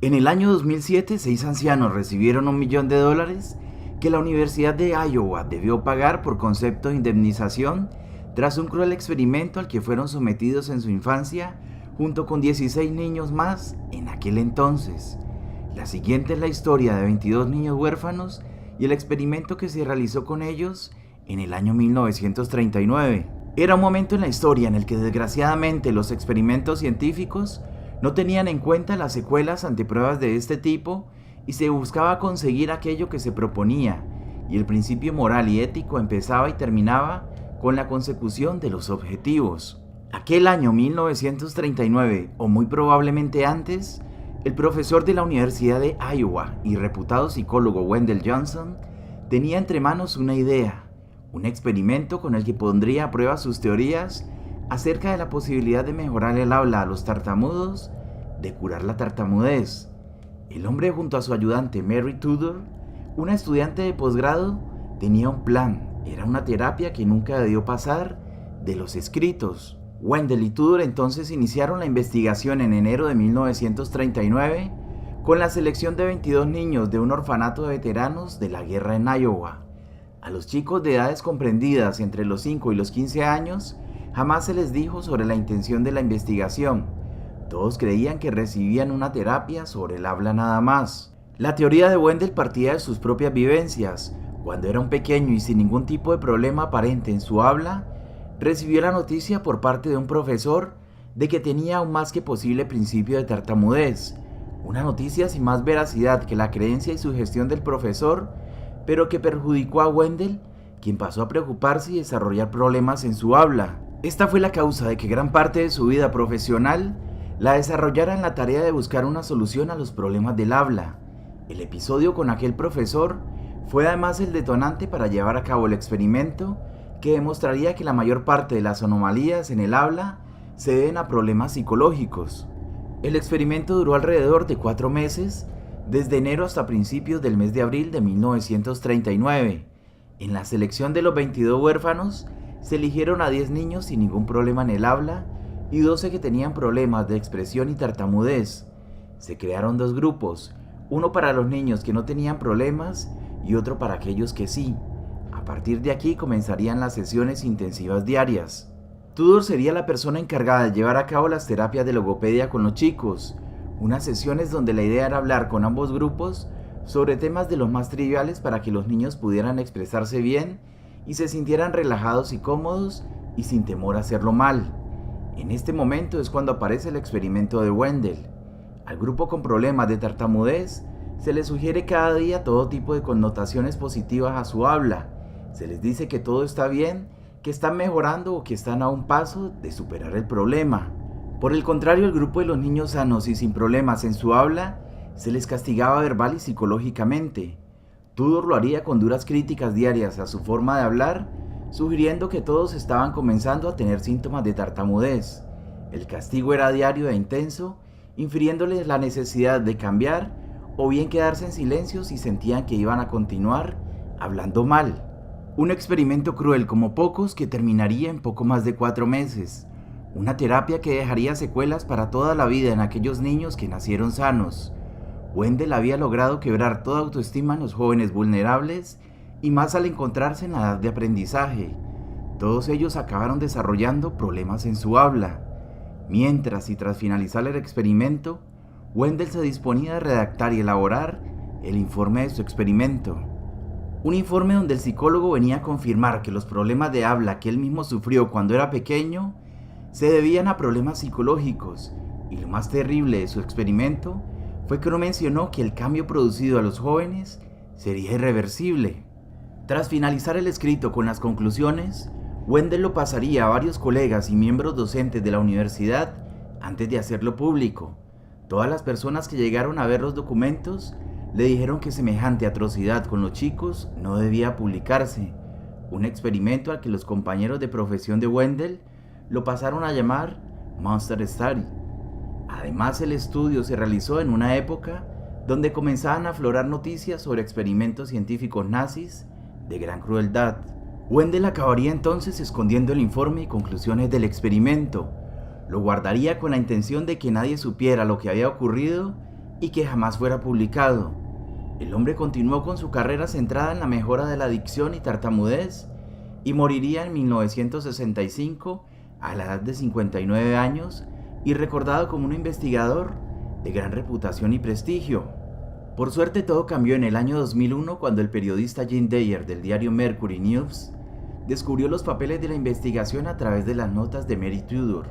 En el año 2007, 6 ancianos recibieron $1 millón que la Universidad de Iowa debió pagar por concepto de indemnización tras un cruel experimento al que fueron sometidos en su infancia junto con 16 niños más en aquel entonces. La siguiente es la historia de 22 niños huérfanos y el experimento que se realizó con ellos en el año 1939. Era un momento en la historia en el que desgraciadamente los experimentos científicos no tenían en cuenta las secuelas ante pruebas de este tipo y se buscaba conseguir aquello que se proponía, y el principio moral y ético empezaba y terminaba con la consecución de los objetivos. Aquel año 1939, o muy probablemente antes, el profesor de la Universidad de Iowa y reputado psicólogo Wendell Johnson tenía entre manos una idea, un experimento con el que pondría a prueba sus teorías acerca de la posibilidad de mejorar el habla a los tartamudos, de curar la tartamudez. El hombre, junto a su ayudante Mary Tudor, una estudiante de posgrado, tenía un plan. Era una terapia que nunca debió pasar de los escritos. Wendell y Tudor entonces iniciaron la investigación en enero de 1939 con la selección de 22 niños de un orfanato de veteranos de la guerra en Iowa. A los chicos de edades comprendidas entre los 5 y los 15 años jamás se les dijo sobre la intención de la investigación. Todos creían que recibían una terapia sobre el habla nada más. La teoría de Wendell partía de sus propias vivencias. Cuando era un pequeño y sin ningún tipo de problema aparente en su habla, recibió la noticia por parte de un profesor de que tenía un más que posible principio de tartamudez. Una noticia sin más veracidad que la creencia y sugestión del profesor, pero que perjudicó a Wendell, quien pasó a preocuparse y desarrollar problemas en su habla. Esta fue la causa de que gran parte de su vida profesional la desarrollara en la tarea de buscar una solución a los problemas del habla. El episodio con aquel profesor fue además el detonante para llevar a cabo el experimento que demostraría que la mayor parte de las anomalías en el habla se deben a problemas psicológicos. El experimento duró alrededor de 4 meses, desde enero hasta principios del mes de abril de 1939. En la selección de los 22 huérfanos, se eligieron a 10 niños sin ningún problema en el habla y 12 que tenían problemas de expresión y tartamudez. Se crearon 2 grupos, uno para los niños que no tenían problemas y otro para aquellos que sí. A partir de aquí comenzarían las sesiones intensivas diarias. Tudor sería la persona encargada de llevar a cabo las terapias de logopedia con los chicos, unas sesiones donde la idea era hablar con ambos grupos sobre temas de los más triviales para que los niños pudieran expresarse bien y se sintieran relajados y cómodos y sin temor a hacerlo mal. En este momento es cuando aparece el experimento de Wendell. Al grupo con problemas de tartamudez se les sugiere cada día todo tipo de connotaciones positivas a su habla. Se les dice que todo está bien, que están mejorando o que están a un paso de superar el problema. Por el contrario, el grupo de los niños sanos y sin problemas en su habla se les castigaba verbal y psicológicamente. Tudor lo haría con duras críticas diarias a su forma de hablar, sugiriendo que todos estaban comenzando a tener síntomas de tartamudez. El castigo era diario e intenso, infiriéndoles la necesidad de cambiar o bien quedarse en silencio si sentían que iban a continuar hablando mal. Un experimento cruel como pocos que terminaría en poco más de 4 meses. Una terapia que dejaría secuelas para toda la vida en aquellos niños que nacieron sanos. Wendell había logrado quebrar toda autoestima en los jóvenes vulnerables y más al encontrarse en la edad de aprendizaje. Todos ellos acabaron desarrollando problemas en su habla. Mientras y tras finalizar el experimento, Wendell se disponía a redactar y elaborar el informe de su experimento. Un informe donde el psicólogo venía a confirmar que los problemas de habla que él mismo sufrió cuando era pequeño se debían a problemas psicológicos, y lo más terrible de su experimento fue que no mencionó que el cambio producido a los jóvenes sería irreversible. Tras finalizar el escrito con las conclusiones, Wendell lo pasaría a varios colegas y miembros docentes de la universidad antes de hacerlo público. Todas las personas que llegaron a ver los documentos le dijeron que semejante atrocidad con los chicos no debía publicarse, un experimento al que los compañeros de profesión de Wendell lo pasaron a llamar Monster Study. Además, el estudio se realizó en una época donde comenzaban a aflorar noticias sobre experimentos científicos nazis de gran crueldad. Wendell acabaría entonces escondiendo el informe y conclusiones del experimento. Lo guardaría con la intención de que nadie supiera lo que había ocurrido y que jamás fuera publicado. El hombre continuó con su carrera centrada en la mejora de la dicción y tartamudez y moriría en 1965 a la edad de 59 años y recordado como un investigador de gran reputación y prestigio. Por suerte todo cambió en el año 2001 cuando el periodista Jim Dyer del diario Mercury News descubrió los papeles de la investigación a través de las notas de Mary Tudor,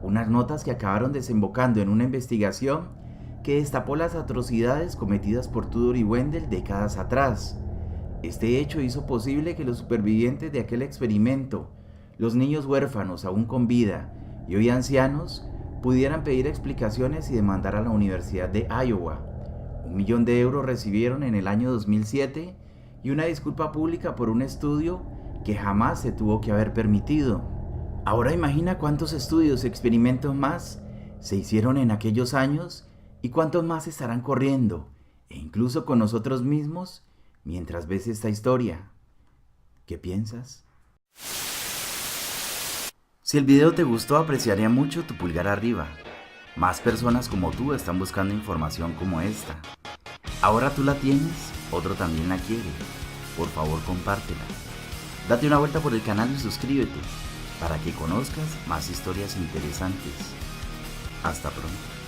unas notas que acabaron desembocando en una investigación que destapó las atrocidades cometidas por Tudor y Wendell décadas atrás. Este hecho hizo posible que los supervivientes de aquel experimento, los niños huérfanos aún con vida y hoy ancianos, pudieran pedir explicaciones y demandar a la Universidad de Iowa. $1 millón recibieron en el año 2007 y una disculpa pública por un estudio que jamás se tuvo que haber permitido. Ahora imagina cuántos estudios y experimentos más se hicieron en aquellos años y cuántos más estarán corriendo, e incluso con nosotros mismos, mientras ves esta historia. ¿Qué piensas? Si el video te gustó, apreciaría mucho tu pulgar arriba. Más personas como tú están buscando información como esta. Ahora tú la tienes, otro también la quiere. Por favor, compártela. Date una vuelta por el canal y suscríbete para que conozcas más historias interesantes. Hasta pronto.